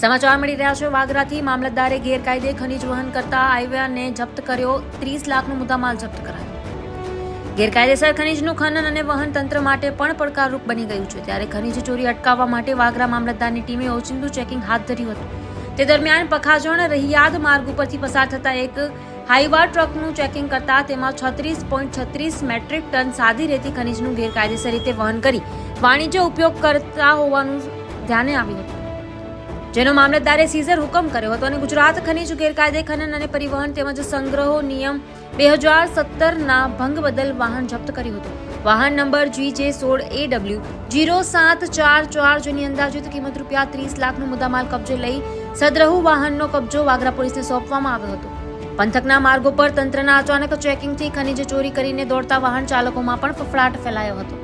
સમાચાર મળી રહ્યા છે વાગરાથી મામલતદારે ગેરકાયદે ખનીજ વહન કરતા હાઈવેને જપ્ત કર્યો। 30 લાખનો મુદ્દામાલ જપ્ત કરાયો। ગેરકાયદેસર ખનીજનું ખનન અને વહન તંત્ર માટે પણ પડકારરૂપ બની ગયું છે, ત્યારે ખનીજ ચોરી અટકાવવા માટે વાગરા મામલતદારની ટીમે ઓચિંતું ચેકિંગ હાથ ધર્યું હતું। તે દરમિયાન પખાજણ રહિયાદ માર્ગ ઉપરથી પસાર થતા એક હાઈવા ટ્રકનું ચેકિંગ કરતા તેમાં 36.36 મેટ્રિક ટન સાદી રેતી ખનીજનું ગેરકાયદેસર રીતે વહન કરી વાણિજ્ય ઉપયોગ કરતા હોવાનું ધ્યાને આવ્યું હતું, જેનો મામલતદારે સીઝર હુકમ કર્યો હતો અને ગુજરાત ખનીજ ગેરકાયદે ખનન અને પરિવહન તેમજ સંગ્રહો નિયમ 2017ના ભંગ બદલ વાહન જપ્ત કર્યું હતું। વાહન નંબર GJ16AW 0744 જેની અંદાજિત કિંમત ₹30 લાખનો મુદ્દામાલ કબજે લઈ સદરહુ વાહનનો કબજો વાગરા પોલીસને સોંપવામાં આવ્યો હતો। પંથકના માર્ગો પર તંત્રના અચાનક ચેકિંગથી ખનીજ ચોરી કરીને દોડતા વાહન ચાલકોમાં પણ ફફડાટ ફેલાયો હતો।